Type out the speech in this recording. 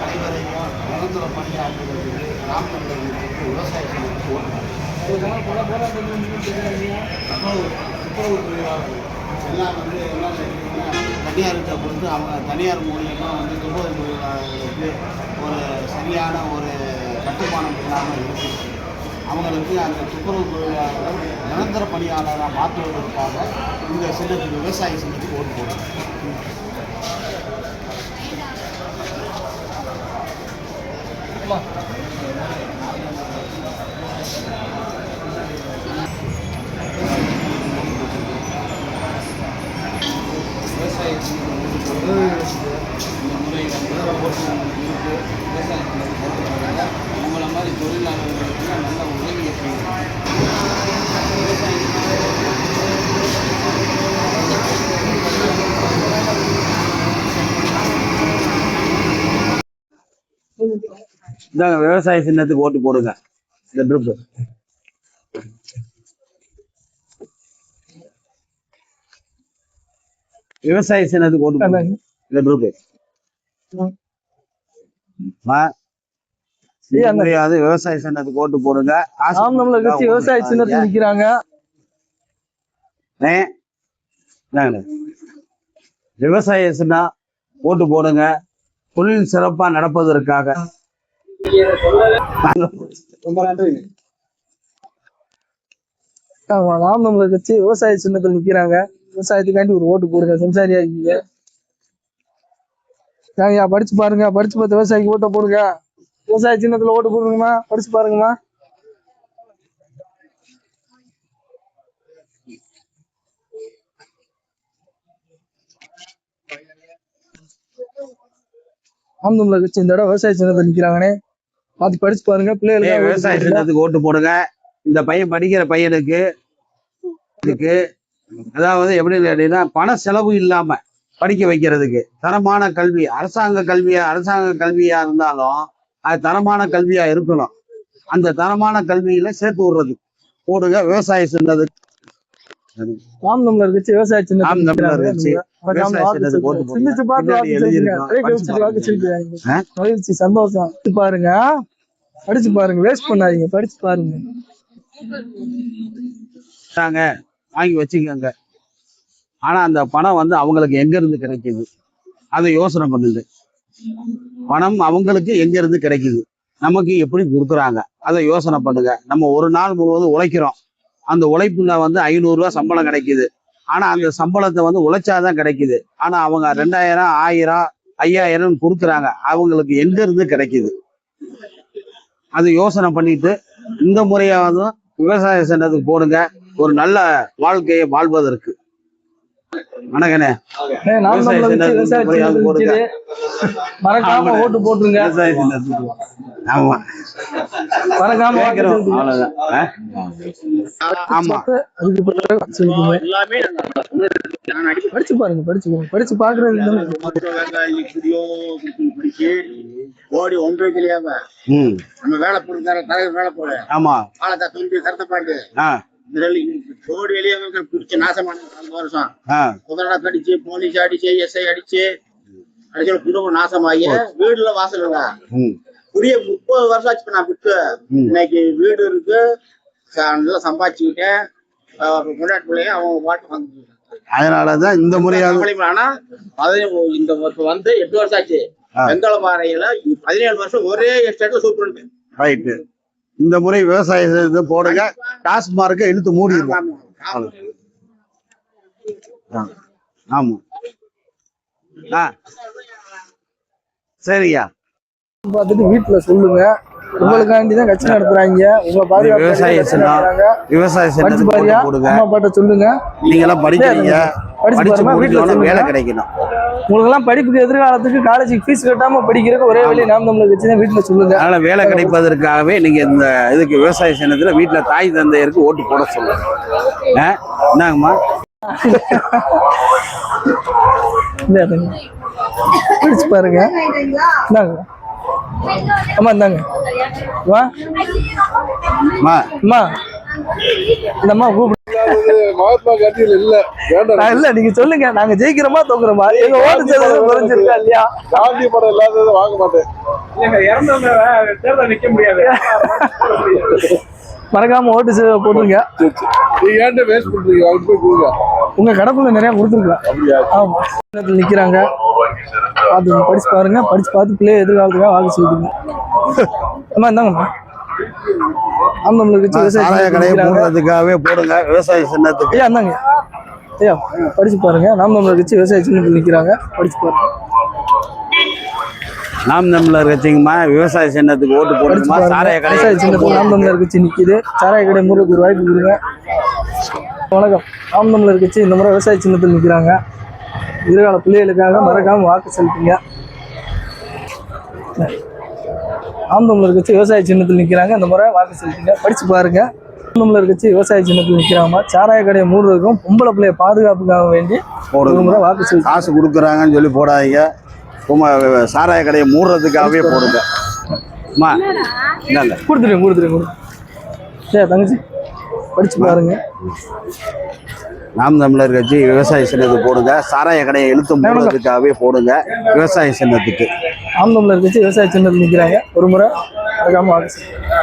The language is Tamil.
அனைவரையும் நிரந்தர பணியாற்றுவதற்கு நாம் தமிழர்களுக்கு விவசாயத்திற்கு துப்புரவு தொழிலாளர்கள் எல்லாம் என்ன நினைக்கிறீங்கன்னா தனியார்கிட்ட கொடுத்து அவங்க தனியார் மூலியமாக துப்புரவு தொழிலாளர்களுக்கு ஒரு சரியான ஒரு கட்டுமானம் இல்லாமல் இருக்குது. அவங்களுக்கு அந்த துப்புரவு தொழிலாளர்கள் நிரந்தர பணியாளராக மாற்றுவதற்காக இந்த சின்னத்துக்கு விவசாய சின்னத்துக்கு ஓட்டு போடுறாங்க. உங்களை மாதிரி தொழிலாளர்களுக்கு நல்ல உதவியை செய்யணும். இந்தாங்க விவசாய சின்னத்துக்கு ஓட்டு போடுங்க. இந்த ட்ரிப் விவசாய சின்னத்துக்கு ஓட்டு போடுங்க. இந்த ட்ரிப் முடியாது. விவசாய சின்னத்துக்கு ஓட்டு போடுங்க. விவசாய சின்னத்துக்கு நிக்கிறாங்க. விவசாய சின்னம் ஓட்டு போடுங்க. தொழில் சிறப்பா நடப்பதற்காக. ரொம்ப நன்றி. நாம் நம்மளை கட்சி விவசாய சின்னத்தில் நிக்கிறாங்க. விவசாயத்துக்காண்டி ஒரு ஓட்டு போடுங்க. சம்சாரியா இருக்கீங்க. படிச்சு பாருங்க. படிச்சு பார்த்து விவசாயிக்கு ஓட்ட போடுங்க. விவசாய சின்னத்துல ஓட்டு போடுங்கம்மா. படிச்சு பாருங்கம்மா. ஆம்தம்ல கட்சி இந்த இடம் விவசாய சின்னத்தை நிக்கிறாங்கன்னே பார்த்து படிச்சு பாருங்க. பிள்ளைகளுக்கு விவசாய சின்னத்துக்கு ஓட்டு போடுங்க. இந்த பையன் படிக்கிற பையனுக்கு அதாவது எப்படி கேட்டீங்கன்னா பண செலவு இல்லாம படிக்க வைக்கிறதுக்கு தரமான கல்வி, அரசாங்க கல்வியா இருந்தாலும் அது தரமான கல்வியா இருக்கணும். அந்த தரமான கல்வியில சேர்த்து விடுறது போடுங்க. விவசாய சின்னத்துக்கு விவசாய சின்னத்துக்கு சந்தோஷம். பாருங்க, படிச்சு பாருங்க. வேஸ்ட் பண்ணாதீங்க. படிச்சு பாருங்க. வாங்கி வச்சுக்கோங்க. ஆனா அந்த பணம் அவங்களுக்கு எங்க இருந்து கிடைக்குது அதை யோசனை பண்ணுது. பணம் அவங்களுக்கு எங்க இருந்து கிடைக்குது, நமக்கு எப்படி கொடுக்குறாங்க அதை யோசனை பண்ணுங்க. நம்ம ஒரு நாள் முழுவதும் உழைக்கிறோம். அந்த உழைப்புல 500 ரூபாய் சம்பளம் கிடைக்குது. ஆனா அந்த சம்பளத்தை உழைச்சாதான் கிடைக்குது. ஆனா அவங்க 2000, 1000, 5000 கொடுக்குறாங்க. அவங்களுக்கு எங்க இருந்து கிடைக்குது அது யோசனை பண்ணிட்டு இந்த முறையாவது விவசாய சின்னத்துக்கு போடுங்க. ஒரு நல்ல வாழ்க்கையை வாழ்வதற்கு. வணக்கண்ணே. மறக்காம ஓட்டு போட்டுருங்க. ஆமா, மறக்காம ஆமா. படிச்சு பாருங்க. படிச்சு பாக்குறது ஓடி 1.5 கிலோம நம்ம வேலை போடுற வேலை போட. ஆமா, ஆளத்தா துண்டி கருத்தப்பாண்டு ஓடி வெளியே பிடிச்ச நாசமான 4 வருஷம் முதல்ல கடிச்சு, போலீஸ் அடிச்சு, எஸ்ஐ அடிச்சு குடும்பம் நாசமாகி வீடுல வாசலுங்க. புரிய 30 வருஷம் ஆச்சு நான் விட்டு. இன்னைக்கு வீடு இருக்கு, நல்லா சம்பாதிச்சுக்கிட்டேன். முன்னாடி பிள்ளைங்க அவங்க பாட்டு வாங்க. அதனாலதான் இந்த முறையாக ஆனா இந்த 8 வருஷம் ஆச்சு. வெங்கலப்பாறையில 17 வருஷம் ஒரே எஸ்டேட்ல சூப்பர் இருக்கு. ரைட்டு. இந்த முறை விவசாயத்தை போடுங்க. டாஸ்மார்க்க இழுத்து மூடிடுவோம். ஆமா, சரியா. பார்த்துட்டு வீட்டுல சொல்லுங்க. உங்களுக்காண்டிதான் கட்சி நடத்துறாங்க. உங்க பாதுகாப்பு விவசாய சொல்லுங்க. நீங்க எல்லாம் படிக்கிறீங்க, வேலை கிடைக்கணும். உங்களுக்கு எல்லாம் படிப்புக்கு எதிர்காலத்துக்கு காலேஜுக்கு ஃபீஸ் கட்டாம படிக்கிறதுக்கு ஒரே வழி நாம் தமிழர் கட்சி தான். வீட்டுல சொல்லுங்க. அதனால வேலை கிடைப்பதற்காகவே நீங்க இந்த இதுக்கு விவசாய சின்னத்துல வீட்டுல தாய் தந்தையருக்கு ஓட்டு போட சொல்லுங்க. என்னங்கம்மா? இந்த அதுங்க. பிடிச்சு பாருங்க. இந்தாங்க. அம்மா இந்தாங்க. வா அம்மா, அம்மா இந்த அம்மா கூப்பிடு. மகாத்மா காந்தியில் இல்ல வேண்டாம். இல்ல நீங்க சொல்லுங்க, நாங்க ஜெயிக்கிறோமா தோக்குறோமா? எங்க ஓட்டு சதவீதம் குறைஞ்சிருக்கா இல்லையா? காந்தி படம் இல்லாததை வாங்க மாட்டேன். மறக்காம ஓட்டு போட்டுருங்க. நீங்க ஏன்ட்ட வேஸ்ட் பண்றீங்க? அவங்க போய் கொடுங்க. உங்க கடைக்குள்ள நிறைய கொடுத்துருக்கலாம். அப்படியா? ஆமா, நிக்கிறாங்க. அது படிச்சு பாருங்க. படிச்சு பார்த்து பிள்ளைய எதிர்காலத்துக்காக வாக்கு செலுத்துங்க. அம்மா இந்தாங்கம்மா. நம்மளுக்கு சாராய கடையை மூடுறதுக்காகவே போடுங்க விவசாய சின்னத்துக்கு. ஐயா இந்தாங்க. ஐயா படிச்சு பாருங்க. நம்மளுக்கு கட்சி விவசாய சின்னத்தில் நிக்கிறாங்க. படிச்சு பாருங்க. நாம் தமிழர் கட்சிங்கம்மா விவசாய சின்னத்துக்கு ஓட்டு போடுங்கம்மா. சாராய கடை விவசாய சின்னத்தில் நாம் தமிழர் கட்சி நிக்குது. சாராய கடை மூடுறதுக்கு ஒரு வாய்ப்பு கொடுங்க. வணக்கம். நாம் தமிழர் கட்சி இந்த முறை விவசாய சின்னத்தில் நிற்கிறாங்க. எதிர்கால பிள்ளைகளுக்காக மறக்காம வாக்கு செலுத்துங்க. நாம் தமிழர் கட்சி விவசாய சின்னத்தில் நிற்கிறாங்க. இந்த முறை வாக்கு செலுத்துங்க. படிச்சு பாருங்க. நாம் தமிழர் கட்சி விவசாய சின்னத்தில் நிற்கிறாங்க. சாராய கடையை மூடுறதுக்கும் பொம்பளை பிள்ளைய பாதுகாப்புக்காக வேண்டி ஒரு முறை வாக்கு செலுத்து. காசு கொடுக்குறாங்கன்னு சொல்லி போடாதீங்க. சாராய கடையை மூடுறதுக்காகவே போடுங்க. அம்மா இந்தாங்க. கொடுத்துருங்க. சரி தங்கச்சி படிச்சு பாருங்க. நாம் தமிழர் கட்சி விவசாய சின்னத்துக்கு போடுங்க. சாராய கடையை இழுத்து மூடுறதுக்காகவே போடுங்க விவசாய சின்னத்துக்கு. நாம் தமிழர் கட்சி விவசாய சின்னத்தில் நிற்கிறாங்க. ஒரு முறை மறக்காம வாக்கு செலுத்துங்க.